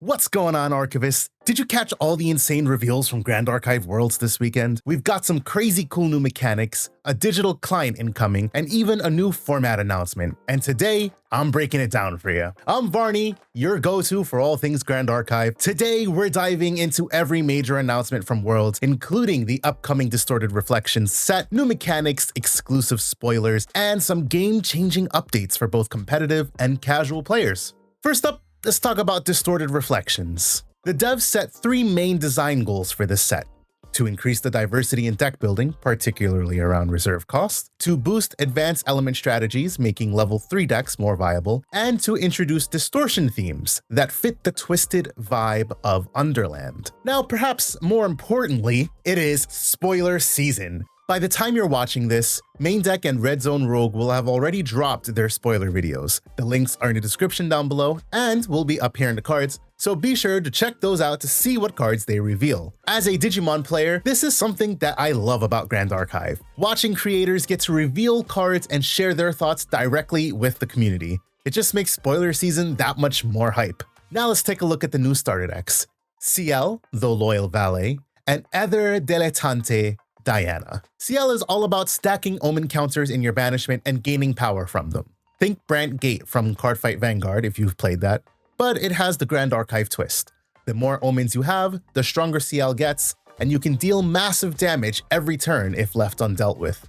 What's going on, Archivists? Did you catch all the insane reveals from Grand Archive Worlds this weekend? We've got some crazy cool new mechanics, a digital client incoming, and even a new format announcement. And today, I'm breaking it down for you. I'm Varney, your go-to for all things Grand Archive. Today, we're diving into every major announcement from Worlds, including the upcoming Distorted Reflections set, new mechanics, exclusive spoilers, and some game-changing updates for both competitive and casual players. First up, let's talk about Distorted Reflections. The devs set 3 main design goals for this set: to increase the diversity in deck building, particularly around reserve cost, to boost advanced element strategies, making level 3 decks more viable, and to introduce distortion themes that fit the twisted vibe of Underland. Now, perhaps more importantly, it is spoiler season. By the time you're watching this, Main Deck and Red Zone Rogue will have already dropped their spoiler videos. The links are in the description down below and will be up here in the cards, so be sure to check those out to see what cards they reveal. As a Digimon player, this is something that I love about Grand Archive. Watching creators get to reveal cards and share their thoughts directly with the community. It just makes spoiler season that much more hype. Now let's take a look at the new starter decks. CL, the Loyal Valet, and Ether Dilettante Diana. CL is all about stacking omen counters in your banishment and gaining power from them. Think Brant Gate from Cardfight Vanguard if you've played that, but it has the Grand Archive twist. The more omens you have, the stronger CL gets, and you can deal massive damage every turn if left undealt with.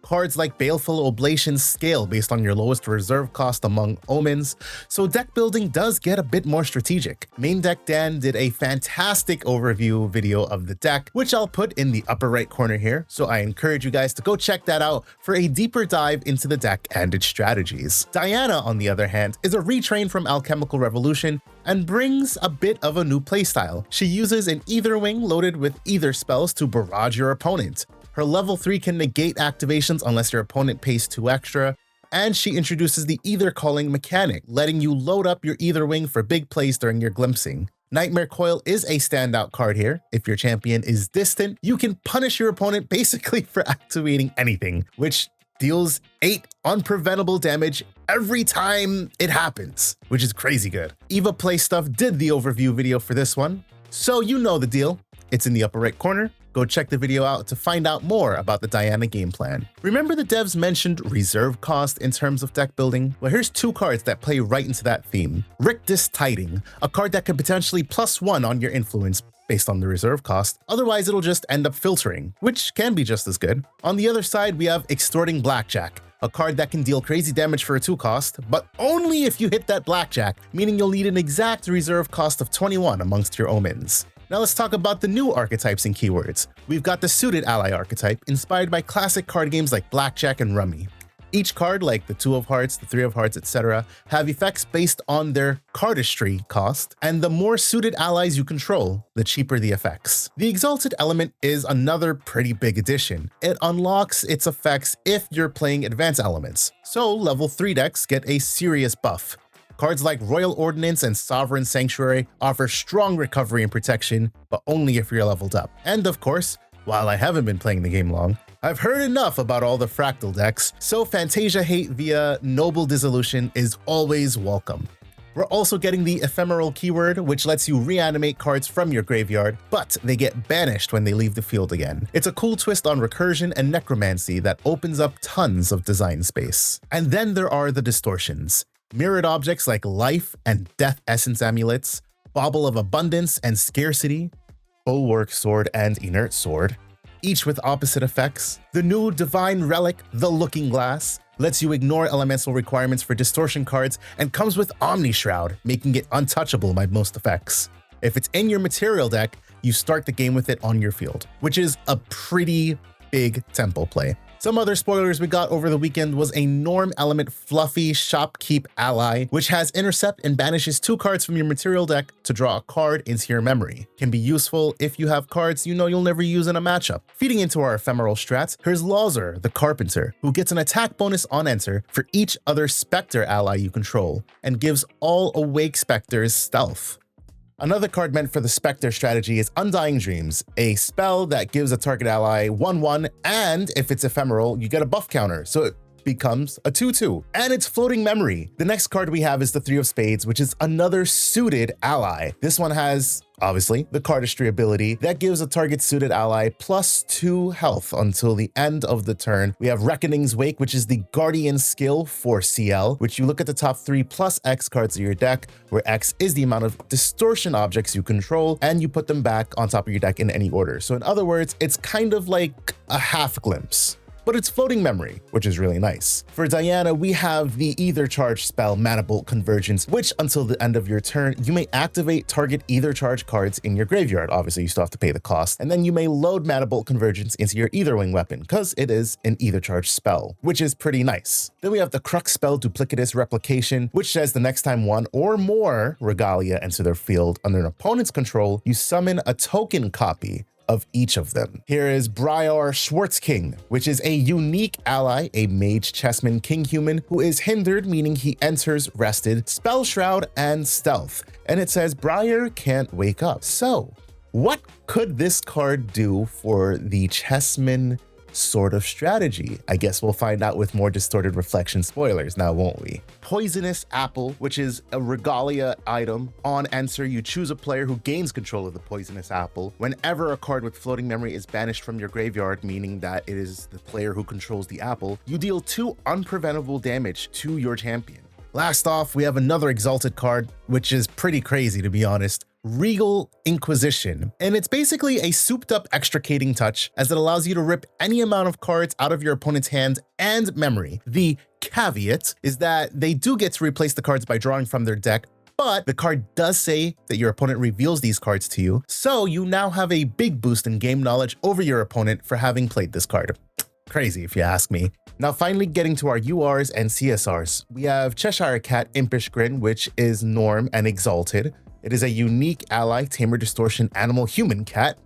Cards like Baleful Oblation scale based on your lowest reserve cost among omens, so deck building does get a bit more strategic. Main Deck Dan did a fantastic overview video of the deck, which I'll put in the upper right corner here, so I encourage you guys to go check that out for a deeper dive into the deck and its strategies. Diana, on the other hand, is a retrain from Alchemical Revolution and brings a bit of a new playstyle. She uses an Ether Wing loaded with Ether spells to barrage your opponent. Her level 3 can negate activations unless your opponent pays 2 extra, and she introduces the Ether Calling mechanic, letting you load up your Ether Wing for big plays during your glimpsing. Nightmare Coil is a standout card here. If your champion is distant, you can punish your opponent basically for activating anything, which deals 8 unpreventable damage every time it happens, which is crazy good. Eva Play Stuff did the overview video for this one, so you know the deal. It's in the upper right corner. Go check the video out to find out more about the Diana game plan. Remember the devs mentioned reserve cost in terms of deck building? Well, here's 2 cards that play right into that theme. Rictus Tiding, a card that could potentially +1 on your influence based on the reserve cost, otherwise it'll just end up filtering, which can be just as good. On the other side, we have Extorting Blackjack, a card that can deal crazy damage for a 2 cost, but only if you hit that blackjack, meaning you'll need an exact reserve cost of 21 amongst your omens. Now let's talk about the new archetypes and keywords. We've got the Suited Ally archetype, inspired by classic card games like Blackjack and Rummy. Each card, like the 2 of Hearts, the 3 of Hearts, etc., have effects based on their cardistry cost, and the more suited allies you control, the cheaper the effects. The Exalted Element is another pretty big addition. It unlocks its effects if you're playing advanced elements, so level 3 decks get a serious buff. Cards like Royal Ordnance and Sovereign Sanctuary offer strong recovery and protection, but only if you're leveled up. And of course, while I haven't been playing the game long, I've heard enough about all the fractal decks, so Fantasia hate via Noble Dissolution is always welcome. We're also getting the Ephemeral keyword, which lets you reanimate cards from your graveyard, but they get banished when they leave the field again. It's a cool twist on recursion and necromancy that opens up tons of design space. And then there are the distortions. Mirrored objects like Life and Death Essence amulets, Bauble of Abundance and Scarcity, Bulwark Sword and Inert Sword, each with opposite effects. The new Divine Relic, the Looking Glass, lets you ignore elemental requirements for distortion cards and comes with Omni Shroud, making it untouchable by most effects. If it's in your material deck, you start the game with it on your field, which is a pretty big tempo play. Some other spoilers we got over the weekend was a Norm Element Fluffy Shopkeep ally, which has Intercept and banishes 2 cards from your material deck to draw a card into your memory. Can be useful if you have cards you know you'll never use in a matchup. Feeding into our ephemeral strats, here's Lawzer, the Carpenter, who gets an attack bonus on enter for each other Spectre ally you control, and gives all Awake Spectres stealth. Another card meant for the Spectre strategy is Undying Dreams, a spell that gives a target ally 1/1, and if it's ephemeral, you get a buff counter, so it becomes a 2/2, and it's floating memory. The next card we have is the Three of Spades, which is another suited ally. This one has, obviously, the cardistry ability that gives a target suited ally +2 health until the end of the turn. We have Reckoning's Wake, which is the Guardian skill for CL, which you look at the top 3 plus X cards of your deck, where X is the amount of distortion objects you control, and you put them back on top of your deck in any order. So in other words, it's kind of like a half glimpse, but it's floating memory, which is really nice. For Diana, we have the Ether Charge spell Mana Bolt Convergence, which until the end of your turn, you may activate target Ether Charge cards in your graveyard. Obviously, you still have to pay the cost. And then you may load Mana Bolt Convergence into your Ether Wing weapon, because it is an Ether Charge spell, which is pretty nice. Then we have the Crux spell Duplicitous Replication, which says the next time one or more Regalia enter their field under an opponent's control, you summon a token copy of each of them. Here is Briar Schwartzking, which is a unique ally, a mage chessman king human who is hindered, meaning he enters rested, Spell Shroud, and Stealth. And it says Briar can't wake up. So what could this card do for the chessman sort of strategy? I guess we'll find out with more Distorted Reflection spoilers now, won't we? Poisonous Apple, which is a Regalia item. On enter, you choose a player who gains control of the Poisonous Apple. Whenever a card with floating memory is banished from your graveyard, meaning that it is the player who controls the apple, you deal 2 unpreventable damage to your champion. Last off, we have another Exalted card, which is pretty crazy to be honest. Regal Inquisition, and it's basically a souped up extricating touch, as it allows you to rip any amount of cards out of your opponent's hand and memory. The caveat is that they do get to replace the cards by drawing from their deck, but the card does say that your opponent reveals these cards to you, so you now have a big boost in game knowledge over your opponent for having played this card. Crazy if you ask me. Now finally getting to our URs and CSRs, we have Cheshire Cat Impish Grin, which is Norm and Exalted. It is a unique ally, Tamer Distortion Animal Human Cat,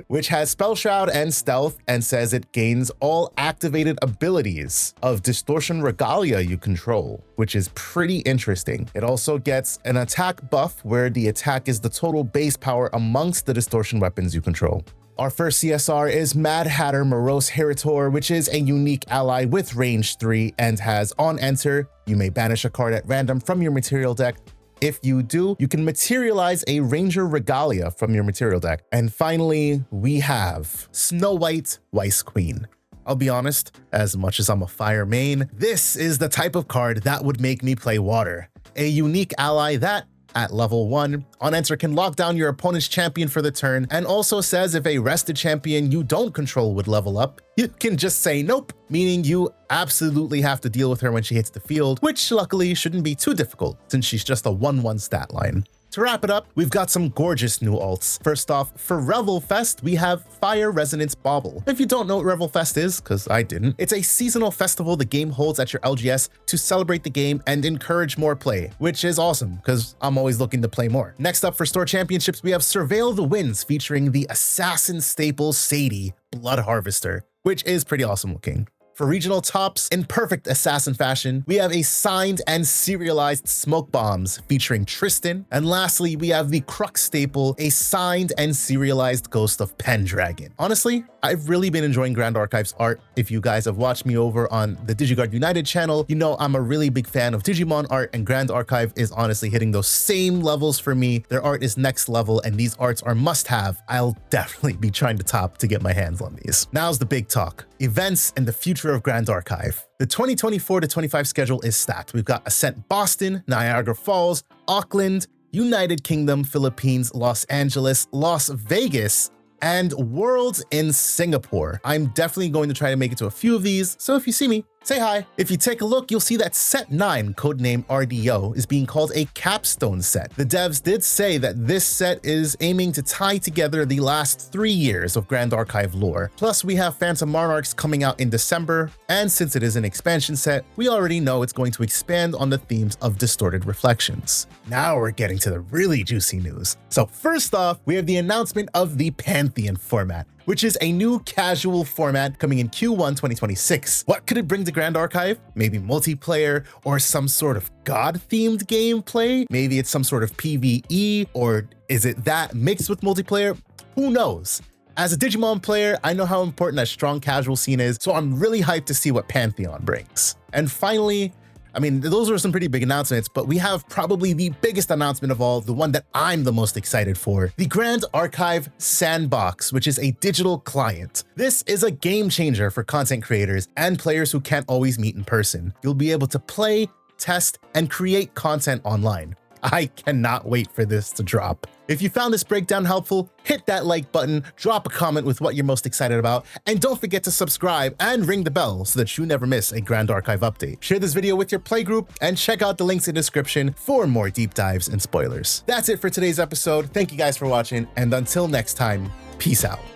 which has Spell Shroud and Stealth, and says it gains all activated abilities of Distortion Regalia you control, which is pretty interesting. It also gets an attack buff where the attack is the total base power amongst the distortion weapons you control. Our first CSR is Mad Hatter Morose Heritor, which is a unique ally with range 3 and has on enter, you may banish a card at random from your material deck. If you do, you can materialize a Ranger Regalia from your material deck. And finally, we have Snow White Weiss Queen. I'll be honest, as much as I'm a fire main, this is the type of card that would make me play water. A unique ally that, at level 1, on enter can lock down your opponent's champion for the turn, and also says if a rested champion you don't control would level up, you can just say nope, meaning you absolutely have to deal with her when she hits the field, which luckily shouldn't be too difficult since she's just a 1/1 stat line. To wrap it up, we've got some gorgeous new alts. First off, for Revel Fest, we have Fire Resonance Bauble. If you don't know what Revel Fest is, because I didn't, it's a seasonal festival the game holds at your LGS to celebrate the game and encourage more play, which is awesome, because I'm always looking to play more. Next up for Store Championships, we have Surveil the Winds, featuring the Assassin staple Sadie, Blood Harvester, which is pretty awesome looking. For regional tops, in perfect assassin fashion, we have a signed and serialized Smoke Bombs featuring Tristan. And lastly, we have the Crux staple, a signed and serialized Ghost of Pendragon. Honestly, I've really been enjoying Grand Archive's art. If you guys have watched me over on the DigiGuard United channel, you know I'm a really big fan of Digimon art, and Grand Archive is honestly hitting those same levels for me. Their art is next level, and these arts are must-have. I'll definitely be trying to top to get my hands on these. Now's the big talk. Events and the future of Grand Archive. The 2024-25 schedule is stacked. We've got Ascent Boston, Niagara Falls, Auckland, United Kingdom, Philippines, Los Angeles, Las Vegas, and Worlds in Singapore. I'm definitely going to try to make it to a few of these, so if you see me, say hi. If you take a look, you'll see that Set 9, codename RDO, is being called a capstone set. The devs did say that this set is aiming to tie together the last 3 years of Grand Archive lore. Plus, we have Phantom Monarchs coming out in December, and since it is an expansion set, we already know it's going to expand on the themes of Distorted Reflections. Now we're getting to the really juicy news. So first off, we have the announcement of the Pantheon format, which is a new casual format coming in Q1 2026. What could it bring to Grand Archive? Maybe multiplayer or some sort of god-themed gameplay? Maybe it's some sort of PvE, or is it that mixed with multiplayer? Who knows? As a Digimon player, I know how important a strong casual scene is, so I'm really hyped to see what Pantheon brings. And finally, I mean, those are some pretty big announcements, but we have probably the biggest announcement of all, the one that I'm the most excited for, the Grand Archive Sandbox, which is a digital client. This is a game changer for content creators and players who can't always meet in person. You'll be able to play, test, and create content online. I cannot wait for this to drop. If you found this breakdown helpful, hit that like button, drop a comment with what you're most excited about, and don't forget to subscribe and ring the bell so that you never miss a Grand Archive update. Share this video with your playgroup and check out the links in the description for more deep dives and spoilers. That's it for today's episode. Thank you guys for watching, and until next time, peace out.